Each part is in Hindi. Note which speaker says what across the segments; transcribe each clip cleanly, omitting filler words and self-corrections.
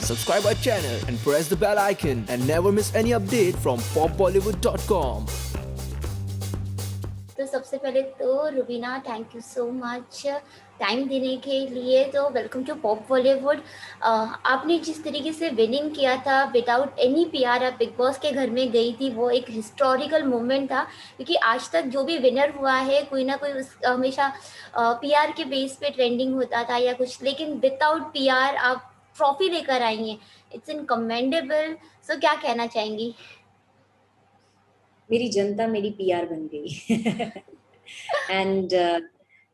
Speaker 1: subscribe our channel and press the bell icon and never miss any update from popbollywood.com.
Speaker 2: तो सबसे पहले तो Rubina, thank you so much time देने के लिए। तो वेलकम टू पॉप बॉलीवुड। आपने जिस तरीके से विनिंग किया था विदाउट एनी पीआर, आप बिग बॉस के घर में गई थी, वो एक हिस्टोरिकल मोमेंट था। क्योंकि आज तक जो भी विनर हुआ है कोई ना कोई हमेशा पीआर के बेस पे ट्रेंडिंग होता था या कुछ, लेकिन विदाउट पीआर आप ट्रॉफी लेकर आई हैं। It's in commendable. सो क्या कहना चाहेंगी?
Speaker 3: मेरी जनता मेरी पीआर बन गई एंड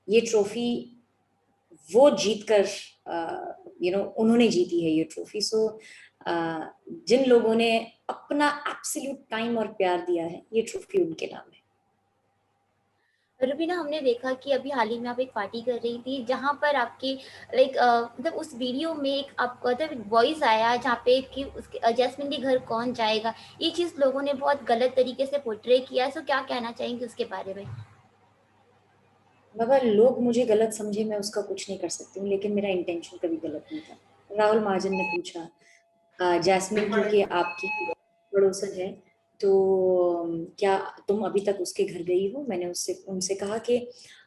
Speaker 3: ये ट्रॉफी वो जीतकर उन्होंने जीती है ये ट्रॉफी। सो जिन लोगों ने अपना एब्सोल्यूट टाइम और प्यार दिया है, ये ट्रॉफी उनके नाम है।
Speaker 2: रुबीना, हमने देखा कि अभी हाल ही में आप एक पार्टी कर रही थी जहाँ पर आपके लाइक मतलब उस वीडियो में एक आपको मतलब वॉइस आया जहाँ पे कि उसके जैस्मिन के घर कौन जाएगा। ये चीज़ लोगों ने बहुत गलत तरीके से पोर्ट्रे किया है। सो क्या कहना चाहेंगे उसके बारे में?
Speaker 3: मगर लोग मुझे गलत समझे, मैं उसका कुछ नहीं कर सकती हूँ, लेकिन मेरा इंटेंशन कभी गलत नहीं था। राहुल महाजन ने पूछा, जैस्मिन क्योंकि आपकी पड़ोसन है, तो क्या तुम अभी तक उसके घर गई हो? मैंने उससे उनसे कहा कि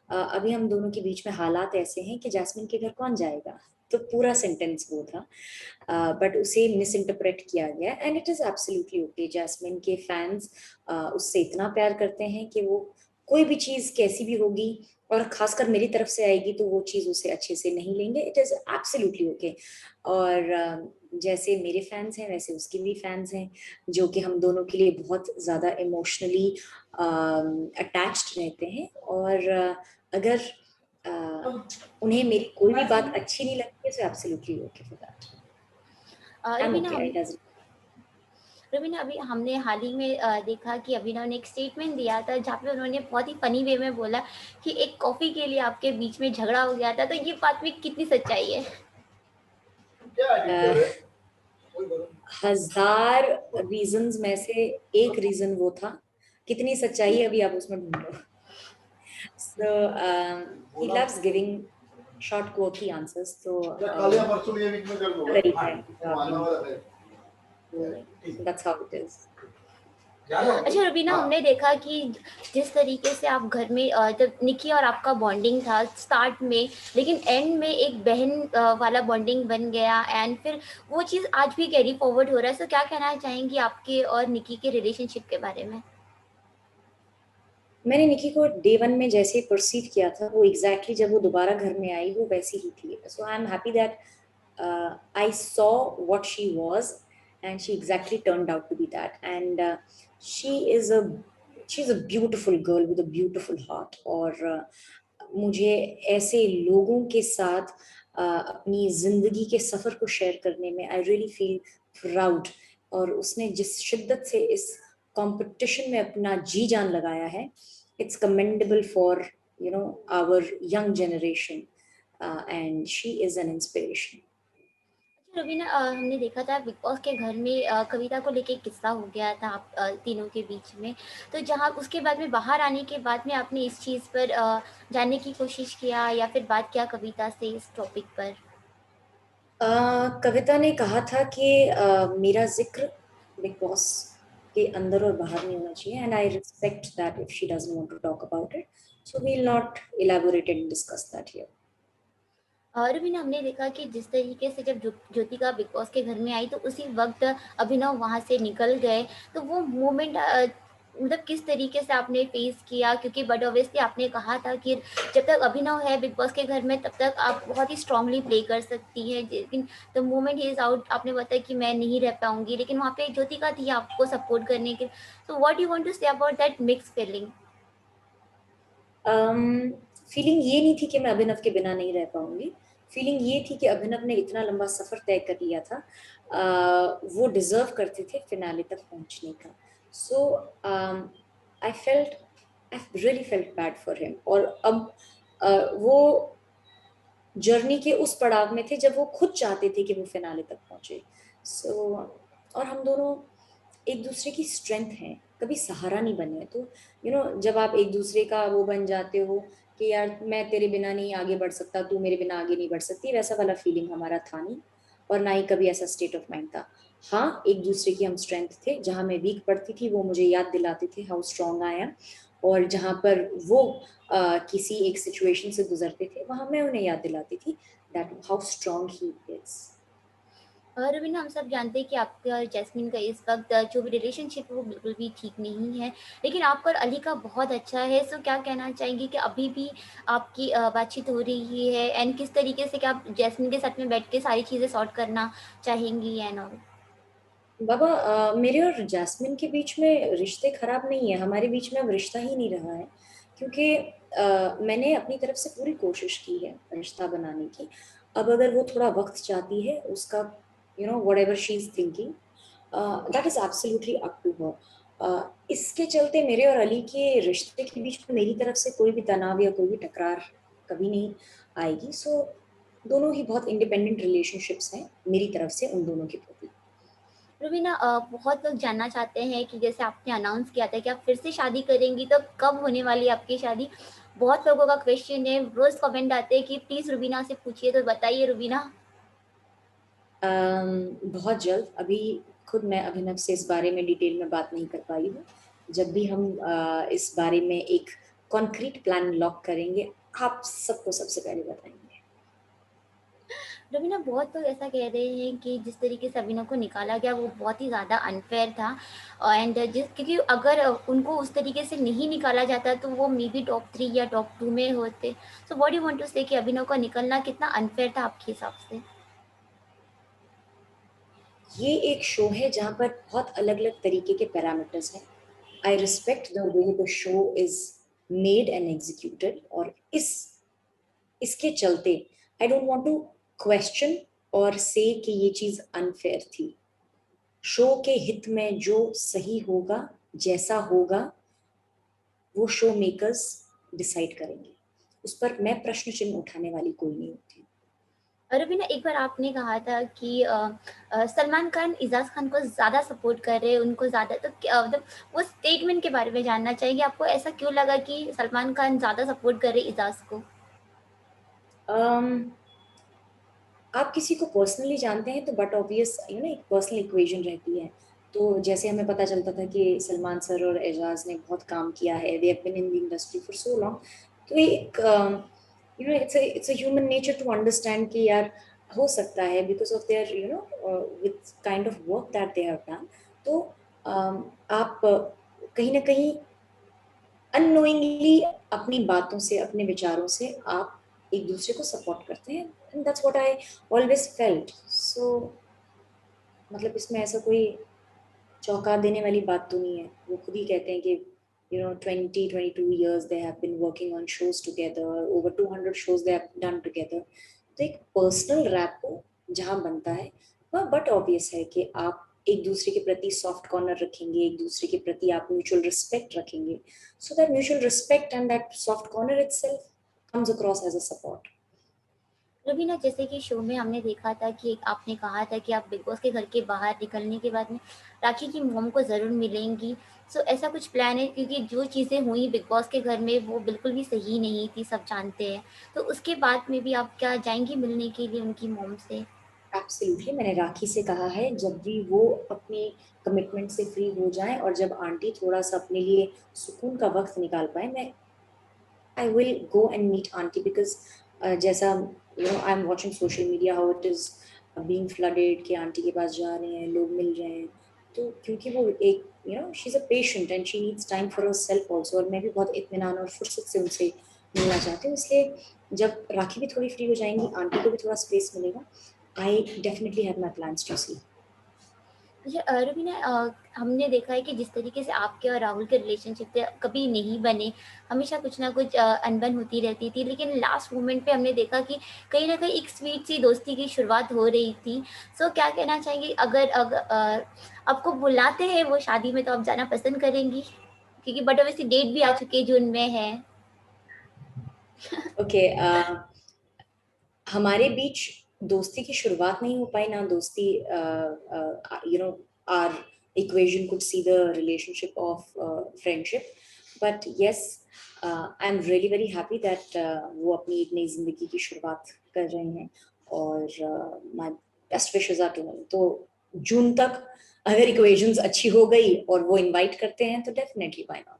Speaker 3: अभी हम दोनों के बीच में हालात ऐसे हैं कि जैस्मिन के घर कौन जाएगा। तो पूरा सेंटेंस वो था, बट उसे मिस इंटरप्रेट किया गया and it is absolutely okay. Jasmin के फैंस उससे इतना प्यार करते हैं कि वो कोई भी चीज कैसी भी होगी और खासकर मेरी तरफ से आएगी तो वो चीज उसे अच्छे से नहीं लेंगे। It is absolutely okay. और जैसे मेरे फैंस हैं वैसे उसके भी फैंस हैं, जो कि हम दोनों के लिए बहुत ज्यादा इमोशनली अटैच्ड रहते हैं। और अगर उन्हें मेरी कोई भी बात अच्छी नहीं लगती है, so absolutely okay for that. I am
Speaker 2: Rubina,
Speaker 3: okay, it doesn't.
Speaker 2: Raveena, अभी हमने हाल ही में देखा कि अभिनव ने एक स्टेटमेंट दिया था जहाँ पे उन्होंने बहुत ही फनी वे में बोला कि एक कॉफ़ी के लिए आपके बीच में झगड़ा हो गया था। तो ये बात में कितनी सच्चाई है?
Speaker 3: हजार रीजंस में से एक रीजन वो था। कितनी सच्चाई है अभी आप उसमें ढूंढो। So he loves giving short quirky answers. So तरीका है, that's how it is.
Speaker 2: अच्छा रुबीना, हमने देखा कि जिस तरीके से आप घर में जब निकी और आपका बॉन्डिंग था स्टार्ट में, लेकिन एंड में एक बहन वाला बॉन्डिंग बन गया एंड फिर वो चीज़ आज भी कैरी फॉरवर्ड हो रहा है। सो क्या कहना चाहेंगी आपके और निकी के रिलेशनशिप के बारे में?
Speaker 3: मैंने निकी को डे वन में जैसे परसीव किया था, वो एग्जैक्टली जब वो दोबारा घर में आई वो वैसी ही थी। So I am happy that I saw what she was and she exactly turned out to be that. And she is a she is a beautiful girl with a beautiful heart. और मुझे ऐसे लोगों के साथ अपनी जिंदगी के सफर को शेयर करने में आई रियली फील प्राउड। और उसने जिस शिद्दत से इस कंपटीशन में अपना जी जान लगाया है, it's commendable for our young generation, and she is an inspiration.
Speaker 2: Raveena, हमने देखा था बिग बॉस के घर में कविता को लेके एक किस्सा हो गया था आप तीनों के बीच में। तो जहाँ उसके बाद में बाहर आने के बाद में आपने इस चीज़ पर जानने की कोशिश किया या फिर बात किया कविता से इस टॉपिक पर?
Speaker 3: कविता ने कहा था कि मेरा जिक्र बिग बॉस के अंदर और बाहर नहीं होना चाहिए, and I respect that if she doesn't want to talk about it, so we will not elaborate and discuss that here.
Speaker 2: Raveena, हमने देखा कि जिस तरीके से जब ज्योतिका बिग बॉस के घर में आई तो उसी वक्त अभिनव वहाँ से निकल गए। तो वो मोमेंट मतलब किस तरीके से आपने फेस किया? क्योंकि बट ऑब्वियसली आपने कहा था कि जब तक अभिनव है बिग बॉस के घर में तब तक आप बहुत ही स्ट्रांगली प्ले कर सकती हैं, लेकिन the moment he is out आपने बताया कि मैं नहीं रह पाऊंगी, लेकिन वहाँ पे ज्योतिका थी आपको सपोर्ट करने के। तो what you want to say about that mix feeling?
Speaker 3: Feeling ये नहीं थी कि मैं अभिनव के बिना नहीं रह पाऊंगी। फीलिंग ये थी कि अभिनव ने इतना लंबा सफर तय कर लिया था, वो डिजर्व करते थे फिनाले तक पहुंचने का। So I felt I really felt bad for him. और अब वो जर्नी के उस पड़ाव में थे जब वो खुद चाहते थे कि वो फिनाले तक पहुंचे। सो और हम दोनों एक दूसरे की स्ट्रेंथ हैं, कभी सहारा नहीं बने। तो जब आप एक दूसरे का वो बन जाते हो कि यार मैं तेरे बिना नहीं आगे बढ़ सकता, तू मेरे बिना आगे नहीं बढ़ सकती, वैसा वाला फीलिंग हमारा था नहीं। और ना ही कभी ऐसा स्टेट ऑफ माइंड था। हाँ, एक दूसरे की हम स्ट्रेंथ थे, जहाँ मैं वीक पड़ती थी वो मुझे याद दिलाते थे हाउ स्ट्रांग आई एम, और जहाँ पर वो किसी एक सिचुएशन से गुजरते थे वहां मैं उन्हें याद दिलाती थी that how strong he is.
Speaker 2: Raveena, हम सब जानते हैं कि आपका और जैस्मिन का इस वक्त जो भी रिलेशनशिप है वो बिल्कुल भी ठीक नहीं है, लेकिन आपका और अली का बहुत अच्छा है। सो क्या कहना चाहेंगी कि अभी भी आपकी बातचीत हो रही है, एंड किस तरीके से क्या आप जैस्मिन के साथ में बैठ के सारी चीज़ें सॉर्ट करना चाहेंगी एंड ऑल?
Speaker 3: बाबा, मेरे और जैस्मिन के बीच में रिश्ते खराब नहीं है, हमारे बीच में अब रिश्ता ही नहीं रहा है, क्योंकि मैंने अपनी तरफ से पूरी कोशिश की है रिश्ता बनाने की। अब अगर वो थोड़ा वक्त चाहती है उसका, you know, whatever she is thinking, that is absolutely up to her. इसके चलते मेरे और अली के रिश्ते के बीच में मेरी तरफ से कोई भी तनाव या कोई भी टकरार कभी नहीं आएगी। सो दोनों ही बहुत इंडिपेंडेंट रिलेशनशिप्स हैं मेरी तरफ से उन दोनों के प्रति।
Speaker 2: रुबीना, बहुत लोग जानना चाहते हैं कि जैसे आपने अनाउंस किया था कि आप फिर से शादी करेंगी, तो कब होने वाली है आपकी शादी? बहुत लोगों का क्वेश्चन है, रोज कमेंट आते हैं कि प्लीज रुबीना से पूछिए, तो बताइए रुबीना।
Speaker 3: बहुत जल्द। अभी खुद मैं अभिनव से इस बारे में डिटेल में बात नहीं कर पाई हूँ। जब भी हम इस बारे में एक कॉन्क्रीट प्लान लॉक करेंगे, आप सबको सबसे पहले बताएंगे।
Speaker 2: रवीना, बहुत लोग ऐसा कह रहे हैं कि जिस तरीके से अभिनव को निकाला गया वो बहुत ही ज़्यादा अनफेयर था, एंड जिस क्योंकि अगर उनको उस तरीके से नहीं निकाला जाता तो वो मे बी टॉप 3 या टॉप 2 में होते। So what you want to say कि अभिनव का निकलना कितना अनफेयर था आपके हिसाब से?
Speaker 3: ये एक शो है जहाँ पर बहुत अलग अलग तरीके के पैरामीटर्स हैं। I respect the way the show is made and executed, और इसके चलते I don't want to question और से कि ये चीज अनफेयर थी। शो के हित में जो सही होगा, जैसा होगा, वो शो मेकर्स डिसाइड करेंगे। उस पर मैं प्रश्न चिन्ह उठाने वाली कोई नहीं होती।
Speaker 2: रवीना, एक बार आपने कहा था कि सलमान खान इजाज खान को ज़्यादा सपोर्ट कर रहे हैं, उनको ज़्यादा, तो मतलब वो स्टेटमेंट के बारे में जानना चाहिए, आपको ऐसा क्यों लगा कि सलमान खान ज़्यादा सपोर्ट कर रहे इजाज को?
Speaker 3: um, आप किसी को पर्सनली जानते हैं तो बट ऑब्वियस, यू नो, एक पर्सनल इक्वेशन रहती है। तो जैसे हमें पता चलता था कि सलमान सर और एजाज ने बहुत काम किया है, they have been in the industry for so long, तो एक, you know, it's a human nature to understand कि यार हो सकता है because of their, you know, with kind of work that they have done. तो आप कहीं ना कहीं अननोइंगली अपनी बातों से, अपने विचारों से आप एक दूसरे को सपोर्ट करते हैं, and that's what I always felt. So मतलब इसमें ऐसा कोई चौंका देने वाली बात तो नहीं है। वो खुद ही कहते हैं कि, you know, 22 years they have been working on shows together, over 200 shows they have done together। तो एक पर्सनल रैपो जहाँ बनता है वह बट ऑब्वियस है कि आप एक दूसरे के प्रति सॉफ्ट कॉर्नर रखेंगे, एक दूसरे के प्रति आप म्यूचुअल रिस्पेक्ट रखेंगे, so that mutual respect and that soft corner itself comes across as a support।
Speaker 2: Raveena, जैसे कि शो में हमने देखा था कि आपने कहा था कि आप बिग बॉस के घर के बाहर निकलने के बाद में राखी की मॉम को ज़रूर मिलेंगी। सो ऐसा कुछ प्लान है? क्योंकि जो चीज़ें हुई बिग बॉस के घर में वो बिल्कुल भी सही नहीं थी, सब जानते हैं। तो उसके बाद में भी आप क्या जाएंगी मिलने के लिए उनकी मॉम से?
Speaker 3: एब्सोल्युटली, मैंने राखी से कहा है जब भी वो अपनी कमिटमेंट से फ्री हो जाए और जब आंटी थोड़ा सा अपने लिए सुकून का वक्त निकाल पाए, मैं I will go and meet aunty, because जैसा, you know, I am watching social media how it is being flooded कि आंटी के पास जा रहे हैं लोग, मिल रहे हैं। तो क्योंकि वो एक, you no, she is a patient and she needs time for herself also, और मैं भी बहुत इत्मीनान और फुर्सत से उनसे मिलना चाहती हूँ। इसलिए जब राखी भी थोड़ी फ्री हो जाएंगी, आंटी को भी थोड़ा स्पेस मिलेगा, I definitely have my plans to see।
Speaker 2: अच्छा, रुबीना, हमने देखा है कि जिस तरीके से आपके और राहुल के रिलेशनशिप थे कभी नहीं बने, हमेशा कुछ ना कुछ अनबन होती रहती थी, लेकिन लास्ट मोमेंट पे हमने देखा कि कहीं ना कहीं एक स्वीट सी दोस्ती की शुरुआत हो रही थी। सो क्या कहना चाहेंगे, अगर आपको बुलाते हैं वो शादी में तो आप जाना पसंद करेंगी? क्योंकि बट वैसे डेट भी आ चुकी है, जून में है।
Speaker 3: ओके, हमारे बीच दोस्ती की शुरुआत नहीं हो पाई ना, दोस्ती, you know, are equation could see the relationship of friendship, but yes, I'm really very happy that वो अपनी एक नई जिंदगी की शुरुआत कर रहे हैं, और my best wishes are to him. तो जून तक अगर इक्वेशंस अच्छी हो गई और वो इनवाइट करते हैं तो डेफिनेटली व्हाई नॉट।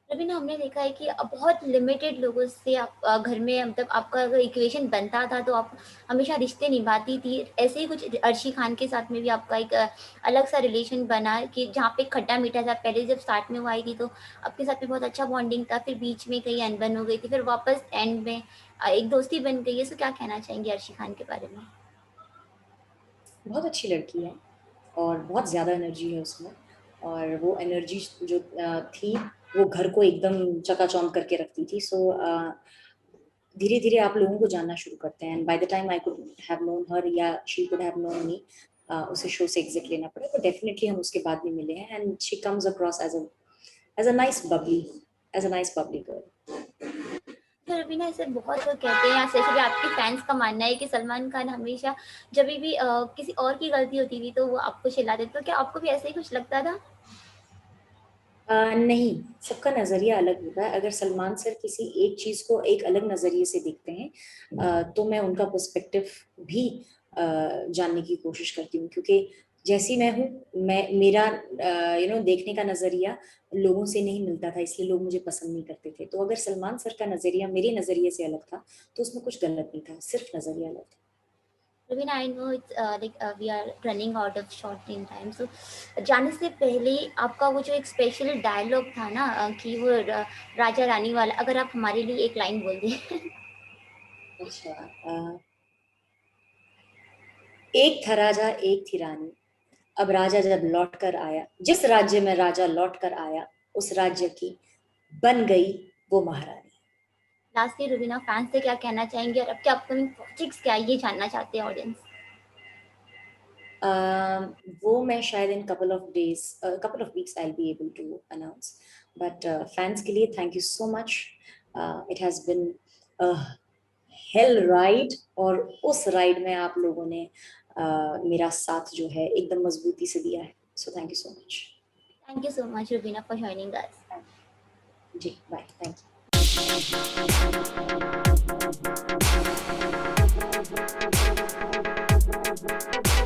Speaker 2: रवीना, हमने देखा है कि बहुत लिमिटेड लोगों से आप घर में, मतलब आपका अगर इक्वेशन बनता था तो आप हमेशा रिश्ते निभाती थी। ऐसे ही कुछ अर्शी खान के साथ में भी आपका एक अलग सा रिलेशन बना कि जहाँ पे खट्टा मीठा था। पहले जब स्टार्ट में वो आई थी तो आपके साथ में बहुत अच्छा बॉन्डिंग था, फिर बीच में कहीं अनबन हो गई थी, फिर वापस एंड में एक दोस्ती बन गई है। सो क्या कहना चाहेंगे अर्शी खान के बारे में?
Speaker 3: बहुत अच्छी लड़की है और बहुत ज़्यादा एनर्जी है उसमें, और वो एनर्जी जो थी वो घर को एकदम चकाचौंध करके रखती थी। सो धीरे धीरे आप लोगों को जानना शुरू करते हैं, and by the time I could have known हर या शी कुड हैव नोन मी, उसे शो से एग्जिट लेना पड़ा, तो डेफिनेटली हम उसके बाद भी मिले हैं, and she comes across as a nice bubbly, as a nice bubbly girl.
Speaker 2: तो रवीना, ऐसे बहुत लोग कहते हैं या स्पेशली आपके फैंस का मानना है कि सलमान खान हमेशा जब भी किसी और की गलती होती थी तो वो आपको चिल्ला देते। तो क्या आपको भी ऐसे ही कुछ लगता था?
Speaker 3: नहीं, सबका नजरिया अलग होता है। अगर सलमान सर किसी एक चीज को एक अलग नजरिए से देखते हैं तो मैं उनका पर्सपेक्टिव भी जानने की कोशिश करती हूँ, क्योंकि जैसी मैं हूँ, मैं मेरा देखने का नजरिया लोगों से नहीं मिलता था, इसलिए लोग मुझे पसंद नहीं करते थे। तो अगर सलमान सर का नजरिया मेरे नजरिए से अलग था तो उसमें कुछ गलत नहीं था, सिर्फ नजरिया अलग था।
Speaker 2: Ravina, I know it's we are running out of short in time. So जाने से पहले आपका वो जो एक स्पेशल डायलॉग था ना कि वो राजा रानी वाला, अगर आप हमारे लिए एक लाइन बोल दें।
Speaker 3: अच्छा, एक था राजा एक थी रानी, अब राजा जब लौट कर आया, जिस राज्य में राजा लौट कर आया उस राज्य की बन गई वो महारानी।
Speaker 2: लास्टली रुबीना, फैंस से क्या कहना चाहेंगे और आपके अपकमिंग प्रोजेक्ट्स क्या है, ये जानना चाहते हैं ऑडियंस।
Speaker 3: वो मैं शायद in couple of weeks I will be able to announce, but fans के लिए thank you so much. It has been hell ride, और उस राइड में आप लोगों ने मेरा साथ जो है एकदम मजबूती से दिया है, so thank you so much.
Speaker 2: Thank you so much Rubina for joining us.
Speaker 3: जी बाय, थैंक यू।